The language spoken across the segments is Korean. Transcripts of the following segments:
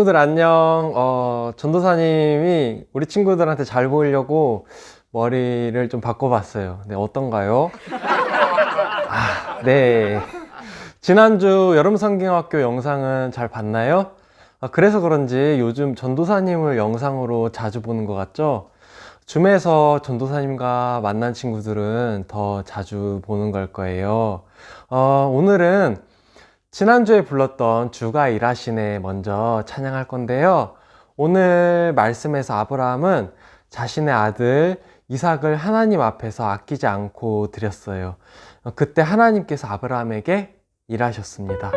친구들 안녕. 전도사님이 우리 친구들한테 잘 보이려고 머리를 좀 바꿔봤어요. 네, 어떤가요? 네. 지난주 여름성경학교 영상은 잘 봤나요? 그래서 그런지 요즘 전도사님을 영상으로 자주 보는 것 같죠? 줌에서 전도사님과 만난 친구들은 더 자주 보는 걸 거예요. 오늘은 지난주에 불렀던 주가 일하시네 먼저 찬양할 건데요. 오늘 말씀에서 아브라함은 자신의 아들 이삭을 하나님 앞에서 아끼지 않고 드렸어요. 그때 하나님께서 아브라함에게 일하셨습니다.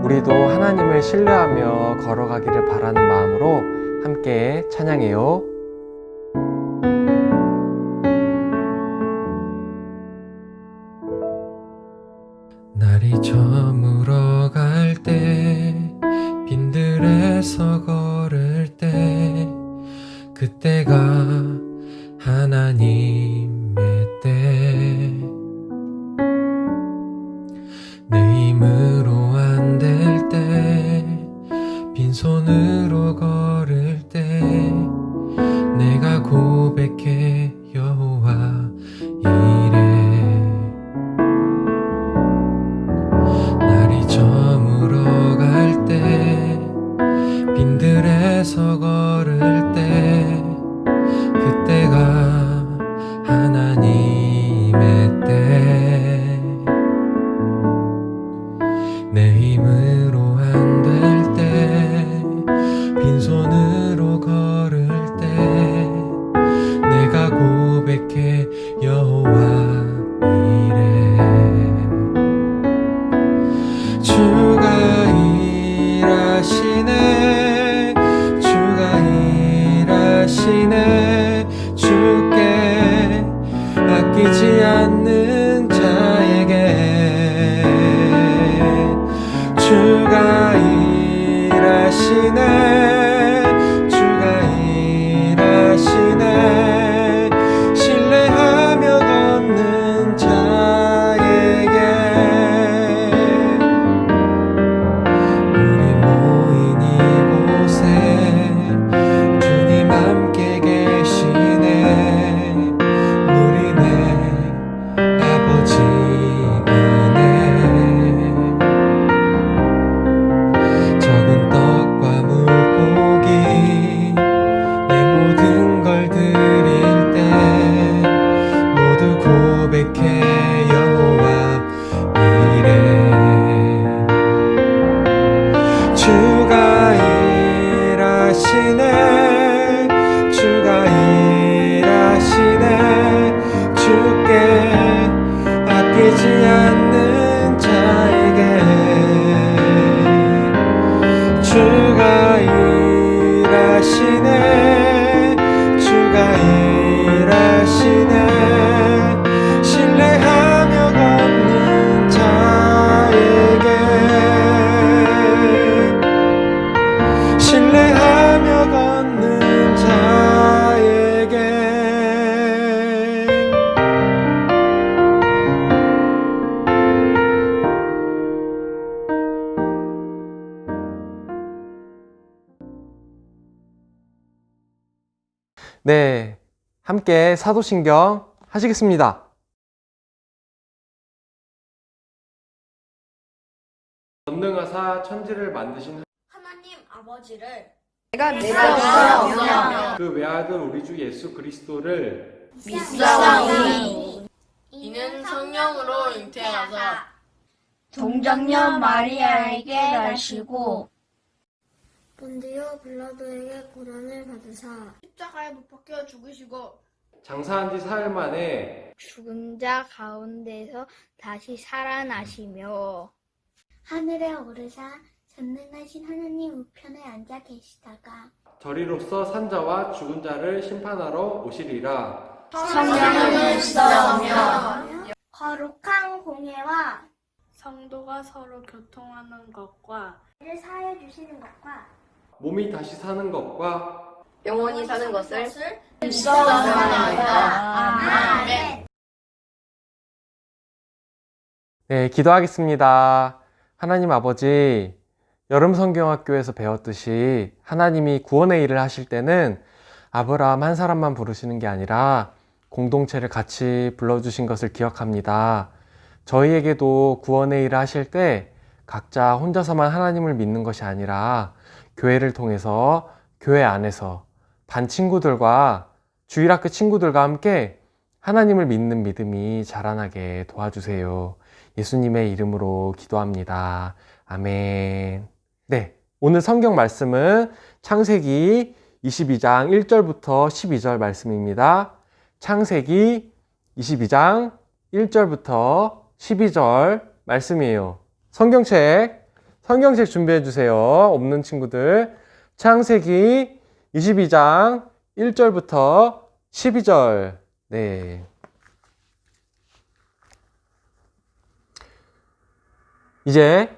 우리도 하나님을 신뢰하며 걸어가기를 바라는 마음으로 함께 찬양해요. 날이 저물어 갈 때 빈들에서 걸을 때 그때가 하나님의 때 내 힘으로 안 될 때 빈손으로 걸을 때 내가 고백해 여호와 이래 날이 저물어 갈 때 빈들에서 걸을 때 그때가 하나님의 때 내 힘으로 안 될 때 빈손으로 걸을 때 내가 고백해 여호와 이래 주가 일하시네 주가 일하시네 주께 아끼지 않는 자에게 주가 일하시네 주가 일하시네 신뢰하며 걷는 자에게 우리 모인 이곳에 주님 함께 계시네 누리네 아버지 적은 떡과 물고기 내 모든 걸 드릴 때 모두 고백해 여호와 이래 주가 일하시네 주가 일하시네 주께 아끼지 않는 자에게 주가 일하시네 주가 일하시네 신뢰하며 걷는 자에게 신뢰하며 걷는 자에게 네, 함께 사도신경 하시겠습니다. 전능하사 천지를 만드신 하나님 아버지를 내가 믿사오니 그 외아들 우리 주 예수 그리스도를 믿사오니 이는 성령으로 잉태하사 동정녀 마리아에게 나시고 본디오 빌라도에게 고난을 받으사 십자가에 못 박혀 죽으시고 장사한 지 사흘 만에 죽은 자 가운데서 다시 살아나시며 하늘에 오르사 전능하신 하나님 우편에 앉아 계시다가 저리로서 산자와 죽은 자를 심판하러 오시리라. 성령을 믿사오며 거룩한 공예와 성도가 서로 교통하는 것과 를 사하여 주시는 것과 몸이 다시 사는 것과 영원히 사는 것을 믿사옵나이다. 아멘. 네, 기도하겠습니다. 하나님 아버지, 여름 성경학교에서 배웠듯이 하나님이 구원의 일을 하실 때는 아브라함 한 사람만 부르시는 게 아니라 공동체를 같이 불러주신 것을 기억합니다. 저희에게도 구원의 일을 하실 때 각자 혼자서만 하나님을 믿는 것이 아니라 교회를 통해서 교회 안에서 반 친구들과 주일학교 친구들과 함께 하나님을 믿는 믿음이 자라나게 도와주세요. 예수님의 이름으로 기도합니다. 아멘. 네, 오늘 성경 말씀은 창세기 22장 1절부터 12절 말씀입니다. 창세기 22장 1절부터 12절 말씀이에요. 성경책 준비해 주세요. 없는 친구들. 창세기 22장 1절부터 12절. 네. 이제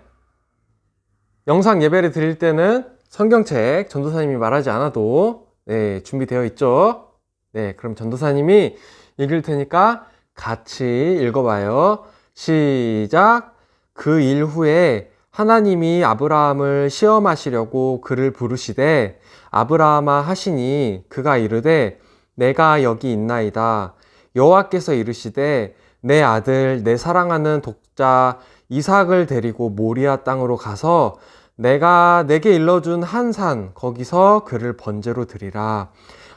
영상 예배를 드릴 때는 성경책 전도사님이 말하지 않아도 네, 준비되어 있죠. 네, 그럼 전도사님이 읽을 테니까 같이 읽어봐요. 시작. 그 일 후에 하나님이 아브라함을 시험하시려고 그를 부르시되 아브라함아 하시니 그가 이르되 내가 여기 있나이다. 여호와께서 이르시되 내 아들 내 사랑하는 독자 이삭을 데리고 모리아 땅으로 가서 내가 내게 일러준 한 산 거기서 그를 번제로 드리라.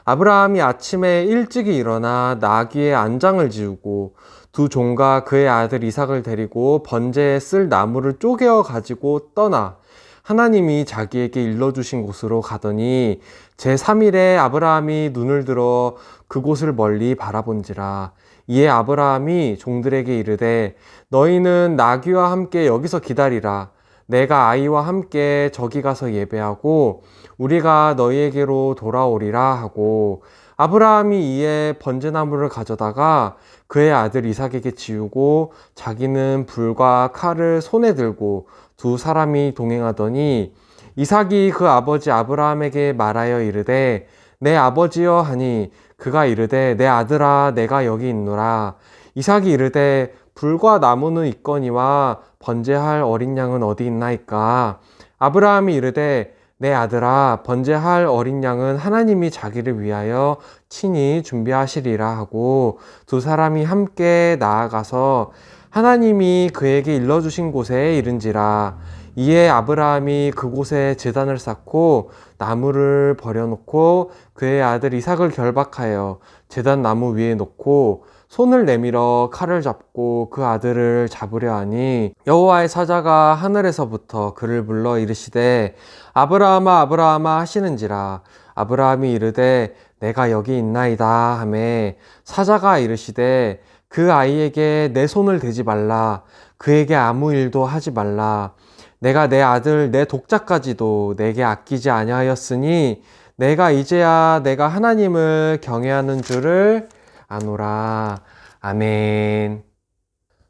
아브라함이 아침에 일찍이 일어나 나귀의 안장을 지우고 두 종과 그의 아들 이삭을 데리고 번제에 쓸 나무를 쪼개어 가지고 떠나 하나님이 자기에게 일러주신 곳으로 가더니 제3일에 아브라함이 눈을 들어 그곳을 멀리 바라본지라. 이에 아브라함이 종들에게 이르되 너희는 나귀와 함께 여기서 기다리라. 내가 아이와 함께 저기 가서 예배하고 우리가 너희에게로 돌아오리라 하고 아브라함이 이에 번제나무를 가져다가 그의 아들 이삭에게 지우고 자기는 불과 칼을 손에 들고 두 사람이 동행하더니 이삭이 그 아버지 아브라함에게 말하여 이르되 내 아버지여 하니 그가 이르되 내 아들아 내가 여기 있노라. 이삭이 이르되 불과 나무는 있거니와 번제할 어린 양은 어디 있나이까. 아브라함이 이르되 내 아들아 번제할 어린 양은 하나님이 자기를 위하여 친히 준비하시리라 하고 두 사람이 함께 나아가서 하나님이 그에게 일러주신 곳에 이른지라. 이에 아브라함이 그곳에 제단을 쌓고 나무를 버려놓고 그의 아들 이삭을 결박하여 제단 나무 위에 놓고 손을 내밀어 칼을 잡고 그 아들을 잡으려 하니 여호와의 사자가 하늘에서부터 그를 불러 이르시되 아브라함아 아브라함아 하시는지라. 아브라함이 이르되 내가 여기 있나이다 하매 사자가 이르시되 그 아이에게 내 손을 대지 말라. 그에게 아무 일도 하지 말라. 내가 내 아들 내 독자까지도 내게 아끼지 아니하였으니 내가 이제야 내가 하나님을 경외하는 줄을 아노라. 아멘.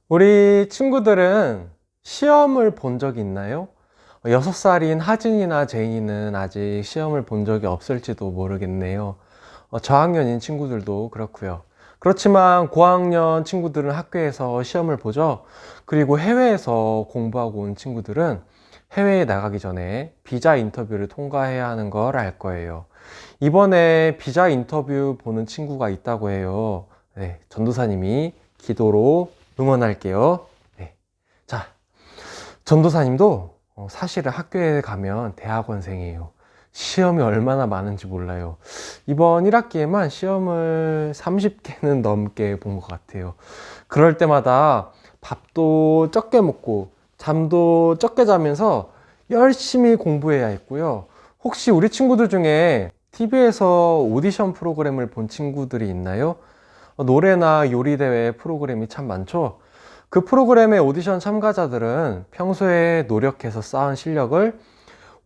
우리 친구들은 시험을 본 적이 있나요? 6살인 하진이나 제인이는 아직 시험을 본 적이 없을지도 모르겠네요. 저학년인 친구들도 그렇고요. 그렇지만 고학년 친구들은 학교에서 시험을 보죠. 그리고 해외에서 공부하고 온 친구들은 해외에 나가기 전에 비자 인터뷰를 통과해야 하는 걸 알 거예요. 이번에 비자 인터뷰 보는 친구가 있다고 해요. 네, 전도사님이 기도로 응원할게요. 네. 자, 전도사님도 사실은 학교에 가면 대학원생이에요. 시험이 얼마나 많은지 몰라요. 이번 1학기에만 시험을 30개는 넘게 본 것 같아요. 그럴 때마다 밥도 적게 먹고 잠도 적게 자면서 열심히 공부해야 했고요. 혹시 우리 친구들 중에 TV에서 오디션 프로그램을 본 친구들이 있나요? 노래나 요리 대회 프로그램이 참 많죠. 그 프로그램의 오디션 참가자들은 평소에 노력해서 쌓은 실력을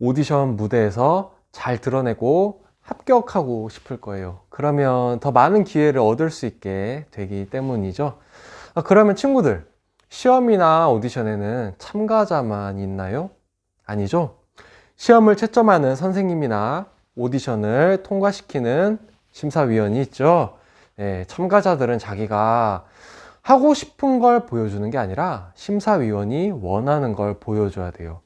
오디션 무대에서 잘 드러내고 합격하고 싶을 거예요. 그러면 더 많은 기회를 얻을 수 있게 되기 때문이죠. 그러면 친구들, 시험이나 오디션에는 참가자만 있나요? 아니죠. 시험을 채점하는 선생님이나 오디션을 통과시키는 심사위원이 있죠. 네, 참가자들은 자기가 하고 싶은 걸 보여주는 게 아니라 심사위원이 원하는 걸 보여줘야 돼요.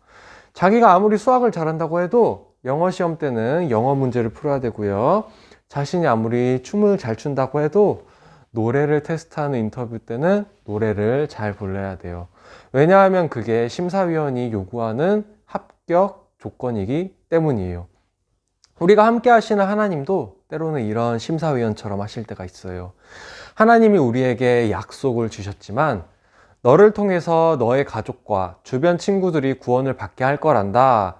자기가 아무리 수학을 잘한다고 해도 영어 시험 때는 영어 문제를 풀어야 되고요. 자신이 아무리 춤을 잘 춘다고 해도 노래를 테스트하는 인터뷰 때는 노래를 잘 불러야 돼요. 왜냐하면 그게 심사위원이 요구하는 합격 조건이기 때문이에요. 우리가 함께 하시는 하나님도 때로는 이런 심사위원처럼 하실 때가 있어요. 하나님이 우리에게 약속을 주셨지만 너를 통해서 너의 가족과 주변 친구들이 구원을 받게 할 거란다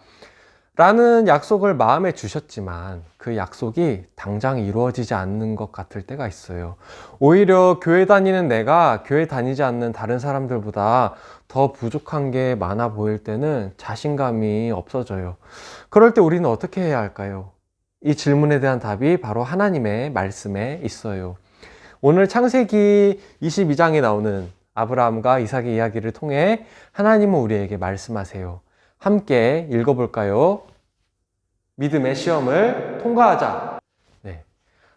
라는 약속을 마음에 주셨지만 그 약속이 당장 이루어지지 않는 것 같을 때가 있어요. 오히려 교회 다니는 내가 교회 다니지 않는 다른 사람들보다 더 부족한 게 많아 보일 때는 자신감이 없어져요. 그럴 때 우리는 어떻게 해야 할까요? 이 질문에 대한 답이 바로 하나님의 말씀에 있어요. 오늘 창세기 22장에 나오는 아브라함과 이삭의 이야기를 통해 하나님은 우리에게 말씀하세요. 함께 읽어볼까요? 믿음의 시험을 통과하자. 네.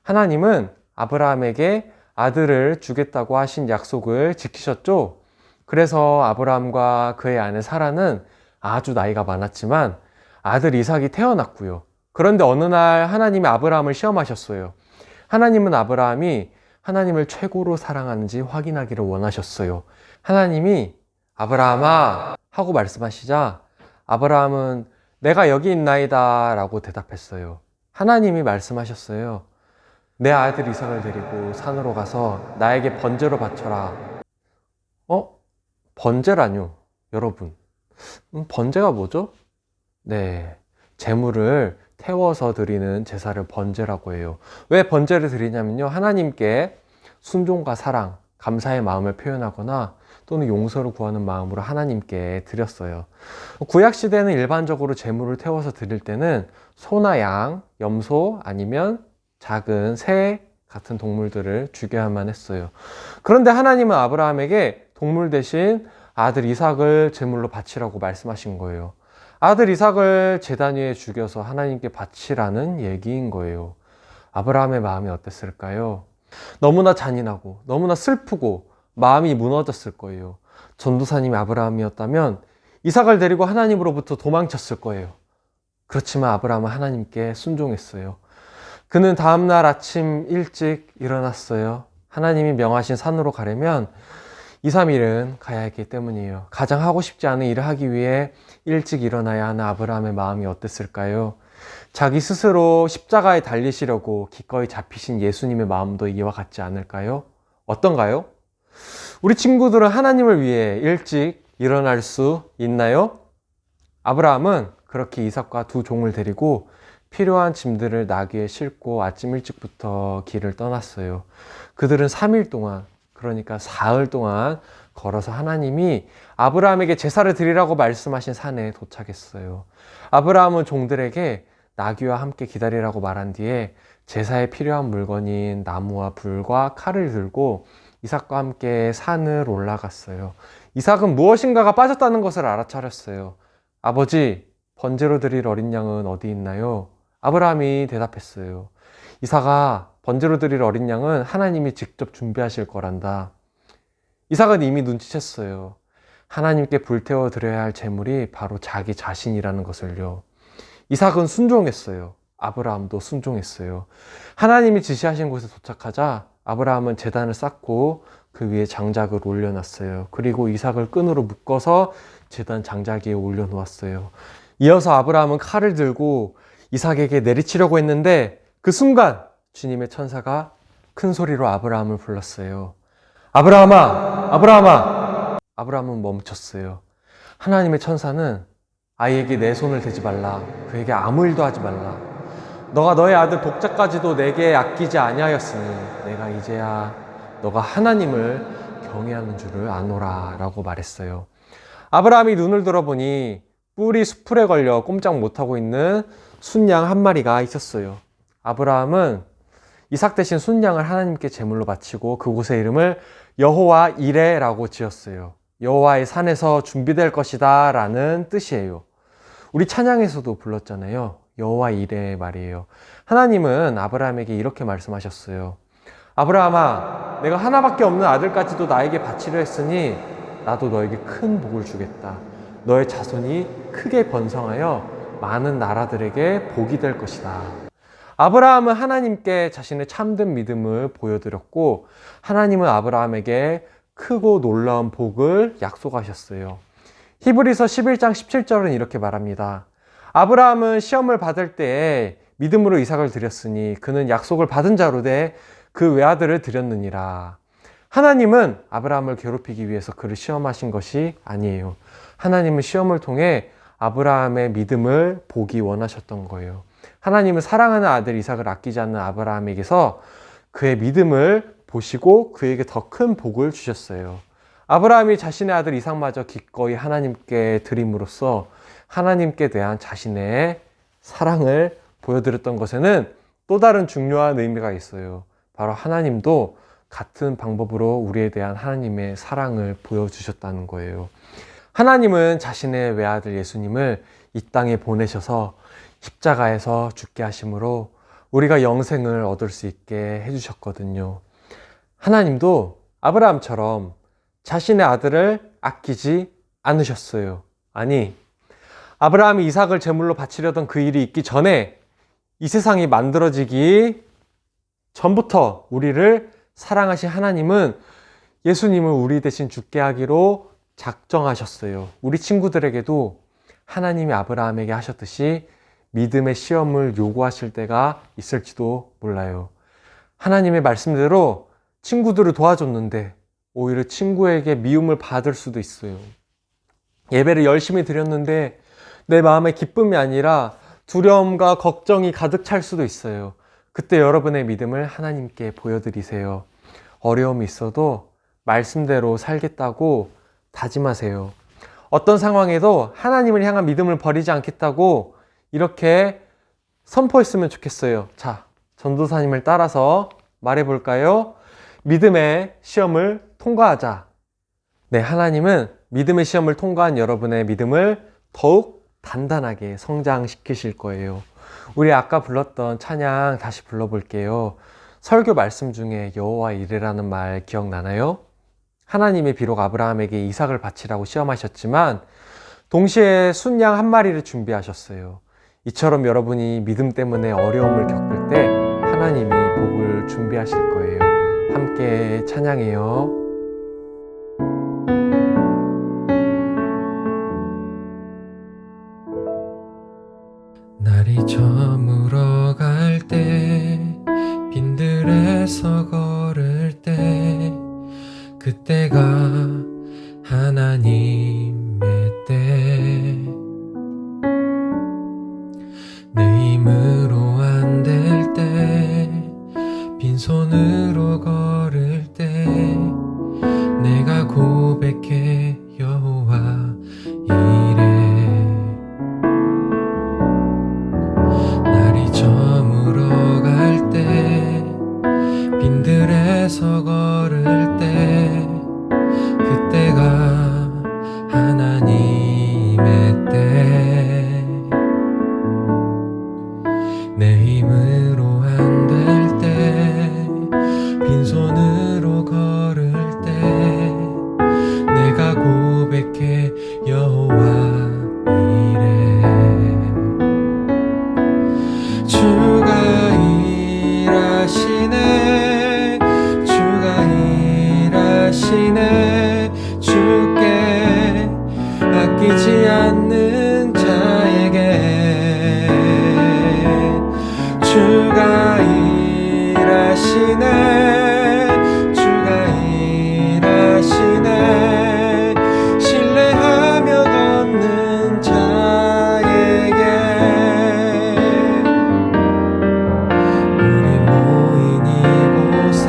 하나님은 아브라함에게 아들을 주겠다고 하신 약속을 지키셨죠? 그래서 아브라함과 그의 아내 사라는 아주 나이가 많았지만 아들 이삭이 태어났고요. 그런데 어느 날 하나님이 아브라함을 시험하셨어요. 하나님은 아브라함이 하나님을 최고로 사랑하는지 확인하기를 원하셨어요. 하나님이 아브라함아 하고 말씀하시자 아브라함은 내가 여기 있나이다 라고 대답했어요. 하나님이 말씀하셨어요. 내 아들 이삭을 데리고 산으로 가서 나에게 번제로 바쳐라. 번제라뇨? 여러분, 번제가 뭐죠? 네, 제물을 태워서 드리는 제사를 번제라고 해요. 왜 번제를 드리냐면요, 하나님께 순종과 사랑, 감사의 마음을 표현하거나 또는 용서를 구하는 마음으로 하나님께 드렸어요. 구약시대는 일반적으로 제물을 태워서 드릴 때는 소나 양, 염소 아니면 작은 새 같은 동물들을 죽여야만 했어요. 그런데 하나님은 아브라함에게 동물 대신 아들 이삭을 제물로 바치라고 말씀하신 거예요. 아들 이삭을 제단 위에 죽여서 하나님께 바치라는 얘기인 거예요. 아브라함의 마음이 어땠을까요? 너무나 잔인하고 너무나 슬프고 마음이 무너졌을 거예요. 전도사님이 아브라함이었다면 이삭을 데리고 하나님으로부터 도망쳤을 거예요. 그렇지만 아브라함은 하나님께 순종했어요. 그는 다음날 아침 일찍 일어났어요. 하나님이 명하신 산으로 가려면 2, 3일은 가야 했기 때문이에요. 가장 하고 싶지 않은 일을 하기 위해 일찍 일어나야 하는 아브라함의 마음이 어땠을까요? 자기 스스로 십자가에 달리시려고 기꺼이 잡히신 예수님의 마음도 이와 같지 않을까요? 어떤가요? 우리 친구들은 하나님을 위해 일찍 일어날 수 있나요? 아브라함은 그렇게 이삭과 두 종을 데리고 필요한 짐들을 나귀에 싣고 아침 일찍부터 길을 떠났어요. 그들은 3일 동안, 그러니까 사흘 동안 걸어서 하나님이 아브라함에게 제사를 드리라고 말씀하신 산에 도착했어요. 아브라함은 종들에게 나귀와 함께 기다리라고 말한 뒤에 제사에 필요한 물건인 나무와 불과 칼을 들고 이삭과 함께 산을 올라갔어요. 이삭은 무엇인가가 빠졌다는 것을 알아차렸어요. 아버지, 번제로 드릴 어린 양은 어디 있나요? 아브라함이 대답했어요. 이삭아, 번제로 드릴 어린 양은 하나님이 직접 준비하실 거란다. 이삭은 이미 눈치챘어요. 하나님께 불태워 드려야 할 제물이 바로 자기 자신이라는 것을요. 이삭은 순종했어요. 아브라함도 순종했어요. 하나님이 지시하신 곳에 도착하자 아브라함은 제단을 쌓고 그 위에 장작을 올려놨어요. 그리고 이삭을 끈으로 묶어서 제단 장작 위에 올려놓았어요. 이어서 아브라함은 칼을 들고 이삭에게 내리치려고 했는데 그 순간 주님의 천사가 큰 소리로 아브라함을 불렀어요. 아브라함아! 아브라함아! 아브라함은 멈췄어요. 하나님의 천사는 아이에게 내 손을 대지 말라. 그에게 아무 일도 하지 말라. 너가 너의 아들 독자까지도 내게 아끼지 아니하였으니 내가 이제야 너가 하나님을 경외하는 줄을 아노라 라고 말했어요. 아브라함이 눈을 들어보니 뿔이 수풀에 걸려 꼼짝 못하고 있는 순양 한 마리가 있었어요. 아브라함은 이삭 대신 순양을 하나님께 제물로 바치고 그곳의 이름을 여호와 이레라고 지었어요. 여호와의 산에서 준비될 것이다 라는 뜻이에요. 우리 찬양에서도 불렀잖아요. 여호와 이레 말이에요. 하나님은 아브라함에게 이렇게 말씀하셨어요. 아브라함아, 내가 하나밖에 없는 아들까지도 나에게 바치려 했으니 나도 너에게 큰 복을 주겠다. 너의 자손이 크게 번성하여 많은 나라들에게 복이 될 것이다. 아브라함은 하나님께 자신의 참된 믿음을 보여드렸고 하나님은 아브라함에게 크고 놀라운 복을 약속하셨어요. 히브리서 11장 17절은 이렇게 말합니다. 아브라함은 시험을 받을 때에 믿음으로 이삭을 드렸으니 그는 약속을 받은 자로 돼 그 외아들을 드렸느니라. 하나님은 아브라함을 괴롭히기 위해서 그를 시험하신 것이 아니에요. 하나님은 시험을 통해 아브라함의 믿음을 보기 원하셨던 거예요. 하나님은 사랑하는 아들 이삭을 아끼지 않는 아브라함에게서 그의 믿음을 보시고 그에게 더 큰 복을 주셨어요. 아브라함이 자신의 아들 이삭마저 기꺼이 하나님께 드림으로써 하나님께 대한 자신의 사랑을 보여드렸던 것에는 또 다른 중요한 의미가 있어요. 바로 하나님도 같은 방법으로 우리에 대한 하나님의 사랑을 보여주셨다는 거예요. 하나님은 자신의 외아들 예수님을 이 땅에 보내셔서 십자가에서 죽게 하심으로 우리가 영생을 얻을 수 있게 해주셨거든요. 하나님도 아브라함처럼 자신의 아들을 아끼지 않으셨어요. 아니, 아브라함이 이삭을 제물로 바치려던 그 일이 있기 전에 이 세상이 만들어지기 전부터 우리를 사랑하신 하나님은 예수님을 우리 대신 죽게 하기로 작정하셨어요. 우리 친구들에게도 하나님이 아브라함에게 하셨듯이 믿음의 시험을 요구하실 때가 있을지도 몰라요. 하나님의 말씀대로 친구들을 도와줬는데 오히려 친구에게 미움을 받을 수도 있어요. 예배를 열심히 드렸는데 내 마음에 기쁨이 아니라 두려움과 걱정이 가득 찰 수도 있어요. 그때 여러분의 믿음을 하나님께 보여드리세요. 어려움이 있어도 말씀대로 살겠다고 다짐하세요. 어떤 상황에도 하나님을 향한 믿음을 버리지 않겠다고 이렇게 선포했으면 좋겠어요. 자, 전도사님을 따라서 말해볼까요? 믿음의 시험을 통과하자. 네, 하나님은 믿음의 시험을 통과한 여러분의 믿음을 더욱 단단하게 성장시키실 거예요. 우리 아까 불렀던 찬양 다시 불러볼게요. 설교 말씀 중에 여호와 이레라는 말 기억나나요? 하나님이 비록 아브라함에게 이삭을 바치라고 시험하셨지만 동시에 순양 한 마리를 준비하셨어요. 이처럼 여러분이 믿음 때문에 어려움을 겪을 때 하나님이 복을 준비하실 거예요. 함께 찬양해요. 날이 저물어 갈 때 빈들에서 걸을 때 그때가 하나님의 때 내 힘으로 안 될 때 빈손으로 걸을 때 내가 고백해 여호와 이레 날이 저물어 갈 때 빈들에서 걸을 때 그때가 하나님의 때 내 힘으로 안 될 때 빈손으로 걸을 때 내가 고백해 여호와 이레 주가 일하시네 주가 일하시네 주께 아끼지 않는 자에게 주가 일하시네 주가 일하시네 신뢰하며 걷는 자에게 우리 모인 이곳에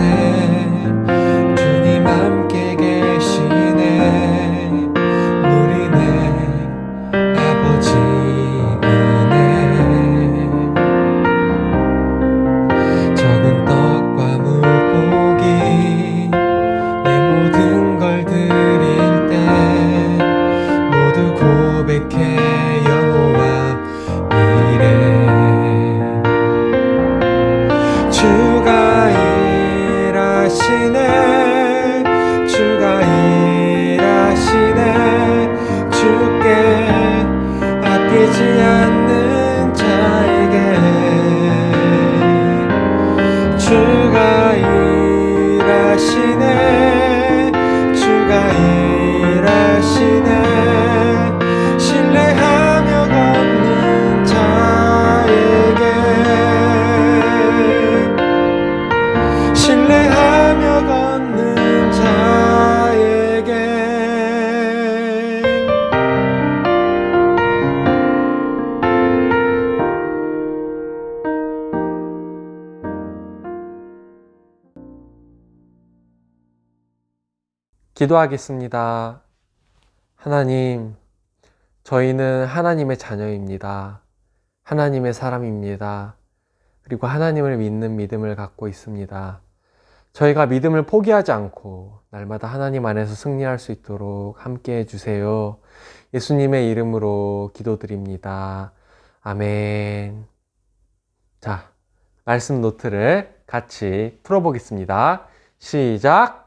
주님 함께 계시네 누리네 아버지 은혜 적은 떡과 물 기도하겠습니다. 하나님, 저희는 하나님의 자녀입니다. 하나님의 사람입니다. 그리고 하나님을 믿는 믿음을 갖고 있습니다. 저희가 믿음을 포기하지 않고 날마다 하나님 안에서 승리할 수 있도록 함께 해주세요. 예수님의 이름으로 기도드립니다. 아멘. 자, 말씀 노트를 같이 풀어보겠습니다. 시작!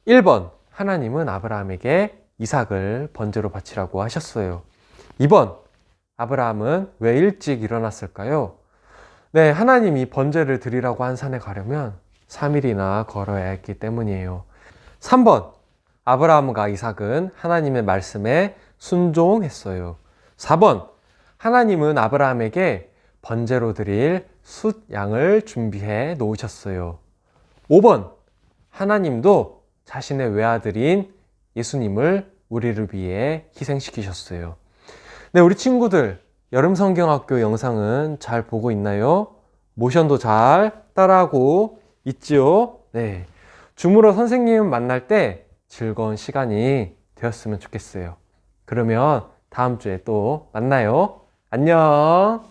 1번, 하나님은 아브라함에게 이삭을 번제로 바치라고 하셨어요. 2번, 아브라함은 왜 일찍 일어났을까요? 네, 하나님이 번제를 드리라고 한 산에 가려면 3일이나 걸어야 했기 때문이에요. 3번, 아브라함과 이삭은 하나님의 말씀에 순종했어요. 4번, 하나님은 아브라함에게 번제로 드릴 숫양을 준비해 놓으셨어요. 5번, 하나님도 자신의 외아들인 예수님을 우리를 위해 희생시키셨어요. 네, 우리 친구들, 여름 성경학교 영상은 잘 보고 있나요? 모션도 잘 따라하고 있지요? 네. 줌으로 선생님 만날 때 즐거운 시간이 되었으면 좋겠어요. 그러면 다음 주에 또 만나요. 안녕!